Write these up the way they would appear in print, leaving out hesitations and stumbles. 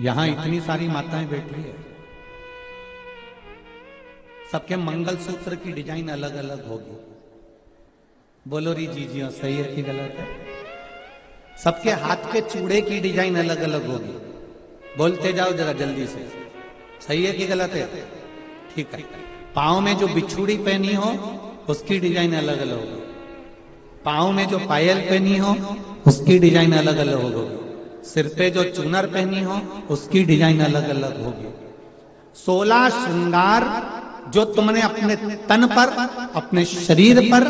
यहां इतनी सारी माताएं बैठी है, सबके मंगलसूत्र की डिजाइन अलग अलग होगी। बोलो री जीजियो, सही है कि गलत है? सबके हाथ के चूड़े की डिजाइन अलग अलग होगी। बोलते जाओ जरा जल्दी से, सही है कि गलत है? ठीक है। पाँव में जो बिछुड़ी पहनी हो उसकी डिजाइन अलग अलग होगी। पाँव में जो पायल पहनी हो उसकी डिजाइन अलग अलग होगी। सिर पे जो चूनर पहनी हो उसकी डिजाइन अलग अलग होगी। 16 श्रृंगार जो तुमने अपने तन पर, अपने शरीर पर,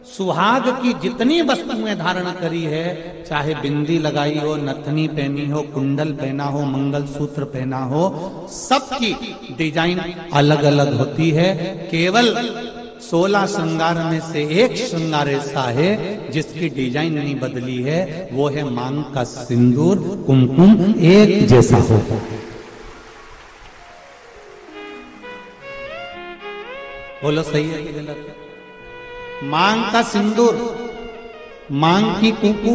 सुहाग की जितनी वस्तुएं धारण करी है, चाहे बिंदी लगाई हो, नथनी पहनी हो, कुंडल पहना हो, मंगलसूत्र पहना हो, सबकी डिजाइन अलग अलग होती है। केवल 16 श्रृंगार में से एक श्रृंगार ऐसा है जिसकी डिजाइन नहीं बदली है, वो है मांग का सिंदूर, कुमकुम एक जैसा हो। बोलो सही है कि गलत है? मांग का सिंदूर, मांग की कुंकू,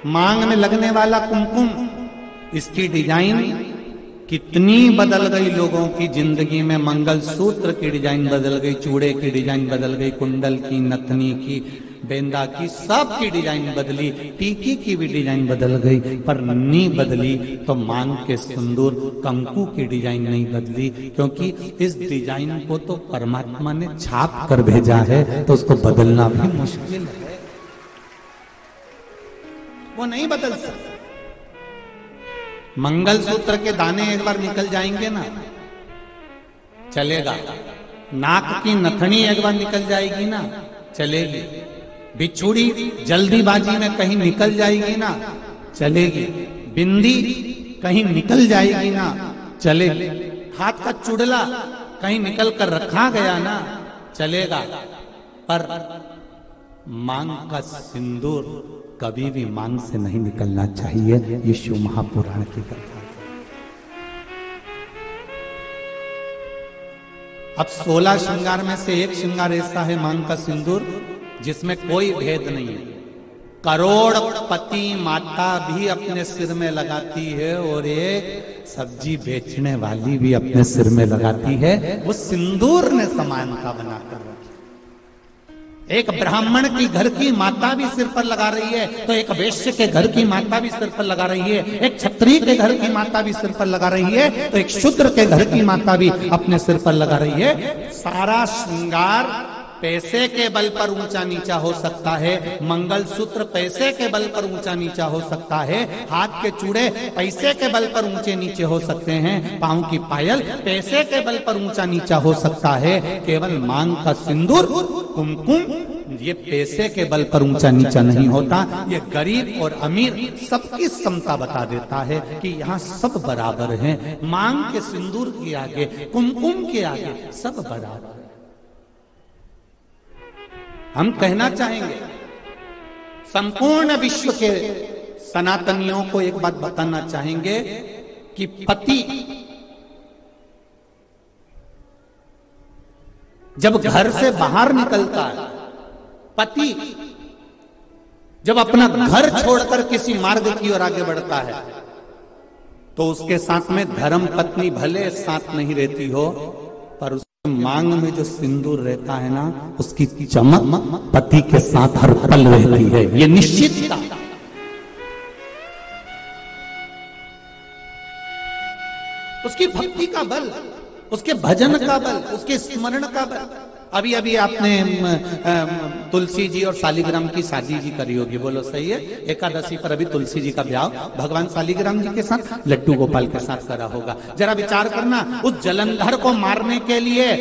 मांग में लगने वाला कुमकुम, इसकी डिजाइन कितनी बदल गई लोगों की जिंदगी में। मंगलसूत्र की डिजाइन बदल गई, चूड़े की डिजाइन बदल गई, कुंडल की, नथनी की, बेंदा की, सब की डिजाइन बदली, टीकी की भी डिजाइन बदल गई, पर नहीं बदली तो मांग के सिंदूर कंकु की डिजाइन नहीं बदली, क्योंकि इस डिजाइन को तो परमात्मा ने छाप कर भेजा है, तो उसको बदलना भी मुश्किल है, वो नहीं बदल सकता। मंगलसूत्र के दाने एक बार निकल जाएंगे ना, चलेगा। नाक की नथनी एक बार निकल जाएगी ना, चलेगी। बिछुड़ी जल्दीबाजी में कहीं निकल जाएगी ना, चलेगी। बिंदी कहीं निकल जाएगी ना, चलेगी। हाथ का चुड़ला कहीं निकल कर रखा गया ना, चलेगा। पर मांग का सिंदूर कभी भी मांग से नहीं निकलना चाहिए। ये शिव महापुराण की कथा। अब 16 श्रृंगार में से एक श्रृंगार ऐसा है मांग का सिंदूर जिसमें कोई भेद नहीं है। करोड़पति माता भी अपने सिर में लगाती है और एक सब्जी बेचने वाली भी अपने सिर में लगाती है। वो सिंदूर ने समानता बनाकर रखी। एक ब्राह्मण की घर की माता भी सिर पर लगा रही है, तो एक वैश्य के घर की माता भी सिर पर लगा रही है। एक क्षत्रिय के घर की माता भी सिर पर लगा रही है, तो एक शूद्र के घर की माता भी अपने सिर पर लगा रही है। सारा श्रृंगार पैसे के बल पर ऊंचा नीचा हो सकता है, मंगलसूत्र पैसे के बल पर ऊंचा नीचा हो सकता है, हाथ के चूड़े पैसे के बल पर ऊंचे नीचे हो सकते हैं, पांव की पायल पैसे के बल पर ऊंचा नीचा हो सकता है। केवल मांग का सिंदूर, कुमकुम, ये पैसे के बल पर ऊंचा नीचा नहीं होता। ये गरीब और अमीर सबकी समता बता देता है कि यहाँ सब बराबर हैं। मांग के सिंदूर के आगे, कुमकुम के आगे सब बराबर है। हम कहना चाहेंगे, संपूर्ण विश्व के सनातनियों को एक बात बताना चाहेंगे कि पति जब घर से बाहर निकलता है, पति जब अपना घर छोड़कर किसी मार्ग की ओर आगे बढ़ता है, तो उसके साथ में धर्म पत्नी भले साथ नहीं रहती हो, पर उसके मांग में जो सिंदूर रहता है ना, उसकी चमक पति के साथ हर पल रहती है। ये निश्चितता। उसकी भक्ति का बल, उसके भजन का बल, उसके स्मरण का बल। अभी अभी आपने तुलसी जी और शालिग्राम की शादी जी करी होगी, बोलो सही है? एकादशी पर अभी तुलसी जी का ब्याह भगवान शालिग्राम जी के साथ लड्डू गोपाल के साथ करा होगा। जरा विचार करना, उस जलंधर को मारने के लिए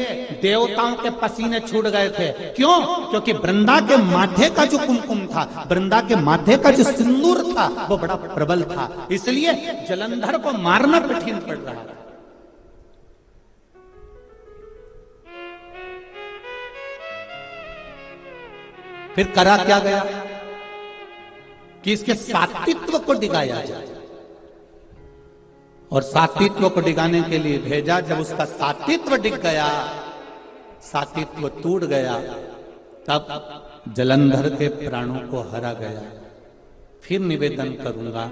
देवताओं के पसीने छूट गए थे। क्यों? क्योंकि वृंदा के माथे का जो कुमकुम था, वृंदा के माथे का जो सिंदूर था, वो बड़ा प्रबल था, इसलिए जलंधर को मारना कठिन पड़ रहा था। फिर करा क्या गया कि इसके सात्वित्व को डिगाया जाए, और सात्वित्व को डिगाने के लिए भेजा। जब उसका सात्वित्व डिग गया, सात्वित्व टूट गया, तब जलंधर के प्राणों को हरा गया। फिर निवेदन करूंगा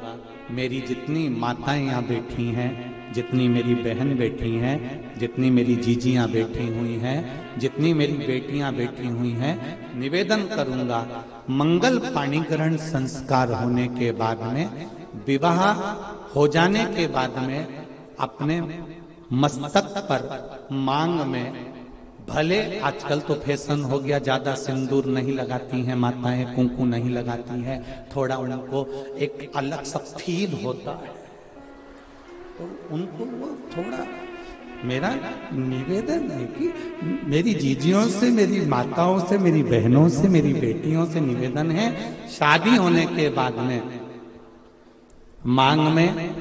मेरी जितनी माताएं यहाँ बैठी हैं, जितनी मेरी बहन बैठी हैं, जितनी मेरी जीजियां बैठी हुई हैं, जितनी मेरी बेटियां बैठी हुई हैं, निवेदन करूंगा मंगल पाणीग्रहण संस्कार होने के बाद में, विवाह हो जाने के बाद में अपने मस्तक पर मांग में, भले आजकल तो फैशन हो गया, ज्यादा सिंदूर नहीं लगाती हैं माताएं, कुंकू नहीं लगाती हैं, थोड़ा उनको एक अलग सा फील होता है, तो उनको वो थोड़ा, मेरा निवेदन है कि मेरी जीजियों से, मेरी माताओं से, मेरी बहनों से, मेरी बेटियों से निवेदन है, शादी होने के बाद में मांग में,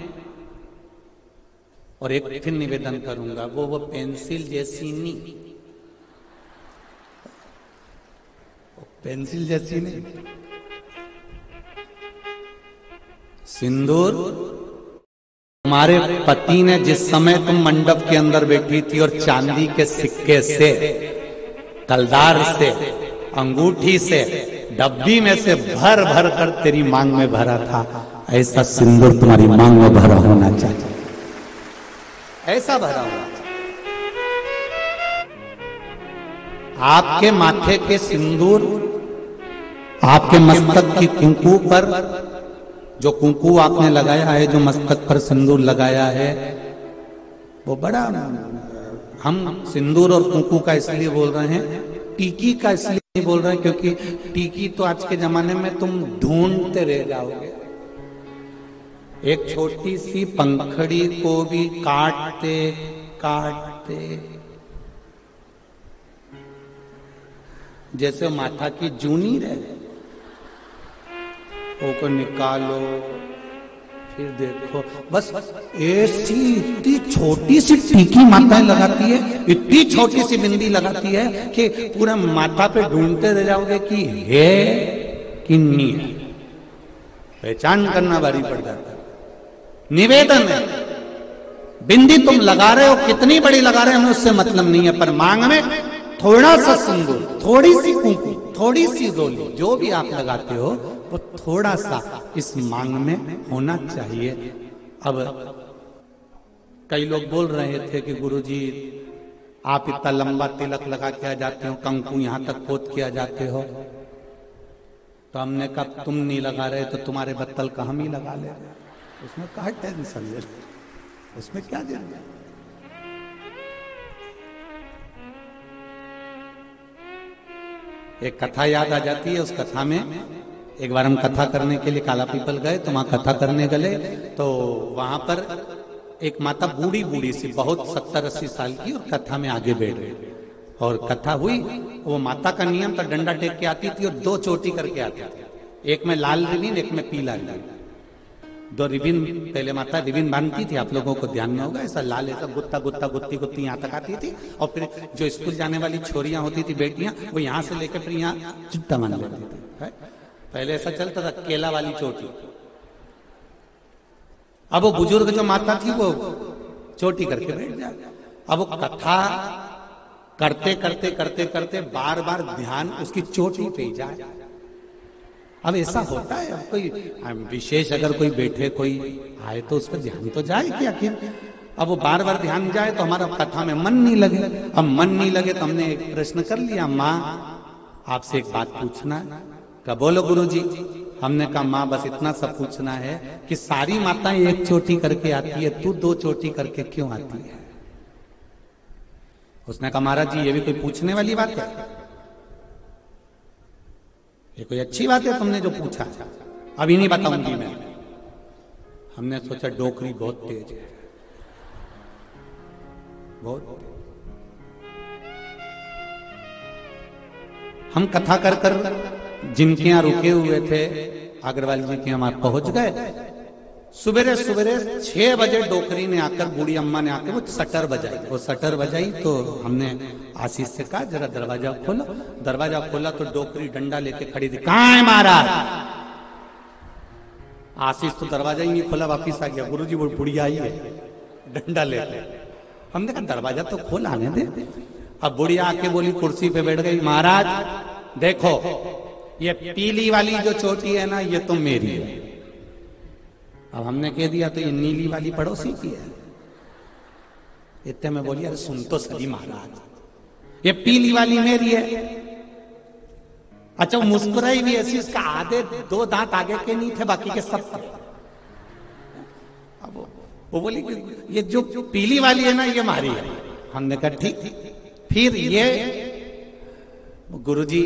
और एक फिर निवेदन करूंगा, वो पेंसिल जैसी नहीं, पेंसिल जैसी नहीं, सिंदूर तुम्हारे पति ने जिस समय तुम मंडप के अंदर बैठी थी और चांदी के सिक्के से, तलदार से, अंगूठी से, डब्बी में से भर भर कर तेरी मांग में भरा था, ऐसा सिंदूर तुम्हारी मांग में भरा होना चाहिए, ऐसा भरा होना चाहिए। आपके माथे के सिंदूर, आपके मस्तक की कुंकू पर जो कुंकू आपने लगाया है, जो मस्तक पर सिंदूर लगाया है, वो बड़ा, हम सिंदूर और कुंकू का इसलिए बोल रहे हैं, टीकी का इसलिए नहीं बोल रहे हैं क्योंकि टीकी तो आज के जमाने में तुम ढूंढते रह जाओगे, एक छोटी सी पंखड़ी को भी काटते काटते, जैसे माथा की जूनी रहे, को निकालो, फिर देखो, बस ऐसी इतनी छोटी सी टीकी माताएं लगाती है, इतनी छोटी सी बिंदी लगाती है कि पूरा माथा पे ढूंढते रह जाओगे कि है कि नहीं है, पहचान करना भारी पड़ जाता है। निवेदन है, बिंदी तुम लगा रहे हो, कितनी बड़ी लगा रहे हो हमें उससे मतलब नहीं है, पर मांग में थोड़ा सा सिंदूर, थोड़ी सी कुंकू, थोड़ी सी रोली, जो भी आप लगाते हो वो थोड़ा सा इस मांग में होना चाहिए। अब कई लोग बोल रहे थे कि गुरुजी आप इतना लंबा तिलक लगा के आ जाते हो, कंकु यहां तक पोत के आ जाते हो, तो हमने कहा तुम नहीं लगा रहे तो तुम्हारे बत्तल का हम ही लगा ले, उसमें क्या टेंशन है, उसमें क्या जरूरत। एक कथा याद आ जाती है, उस कथा में एक बार हम कथा करने के लिए काला पीपल गए, तो वहां कथा करने गए, तो वहां पर एक माता बूढ़ी बूढ़ी सी, बहुत 70-80 साल की, और कथा में आगे बैठ गई, और कथा हुई। वो माता का नियम था, डंडा टेक के आती थी और 2 चोटी करके आती थी, एक में लाल रिबिन, एक में पीला रिबिन, 2 रिबिन, पहले माता रिबिन बांधती थी, आप लोगों को ध्यान में होगा, ऐसा लाल, ऐसा गुत्ता गुत्ता गुत्ती गुत्ती यहाँ तक आती थी, और फिर जो स्कूल जाने वाली छोरियां होती थी, बेटियां, वो यहाँ से लेकर फिर यहाँ चिट्टा मान लेती थी। पहले ऐसा चलता था, केला वाली चोटी। अब वो बुजुर्ग जो माता थी वो चोटी करके बैठ जाए। अब वो कथा करते करते करते करते बार बार ध्यान उसकी चोटी पे जाए। अब ऐसा होता है, अब कोई विशेष अगर कोई बैठे, कोई आए तो उस पर ध्यान तो जाए कि आखिर। अब वो बार बार ध्यान जाए तो हमारा कथा में मन नहीं लगे। अब मन नहीं लगे तो हमने एक प्रश्न कर लिया, माँ आपसे एक बात पूछना है। क्या बोलो गुरुजी। हमने कहा माँ बस इतना सा पूछना है कि सारी माताएं एक चोटी करके आती है, तू 2 चोटी करके क्यों आती है। उसने कहा महाराज जी ये भी कोई पूछने वाली बात है, ये कोई अच्छी बात है तुमने जो पूछा, अभी नहीं बताऊंगी मैं। हमने सोचा डोकरी बहुत तेज है, बहुत तेज। हम कथा कर कर जिनके यहाँ रुके हुए थे अग्रवाल जी के यहाँ पहुंच गए। सुबेरे सुबेरे 6 बजे डोकरी ने आकर, बूढ़ी अम्मा ने आकर वो शटर बजाई। वो शटर बजाई तो हमने आशीष से कहा जरा दरवाजा खोलो। दरवाजा खोला तो डोकरी डंडा लेके खड़ी थी। कहाँ है महाराज। आशीष तो दरवाजा ही नहीं खोला, वापिस आ गया। गुरुजी वो बुढ़िया आई है डंडा लेके। हमने कहा दरवाजा तो खोल, आने दे। अब बुढ़िया आके बोली, कुर्सी पे बैठ गई, महाराज देखो ये पीली वाली जो चोटी है ना, ये तो मेरी है। अब हमने कह दिया तो ये नीली वाली पड़ोसी की है। इतने में बोली अरे सुन तो सही महाराज, ये पीली वाली मेरी है। अच्छा वो मुस्कुराई भी ऐसी, उसका आधे 2 दांत आगे के नहीं थे, बाकी के सब थे। अब वो बोली कि ये जो पीली वाली है ना ये हमारी है। हमने कहा ठीक। फिर ये गुरुजी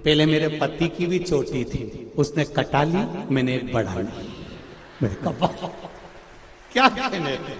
पहले मेरे पति की भी चोटी थी, उसने कटा ली, मैंने एक बढ़ा ली। क्या कहने थे?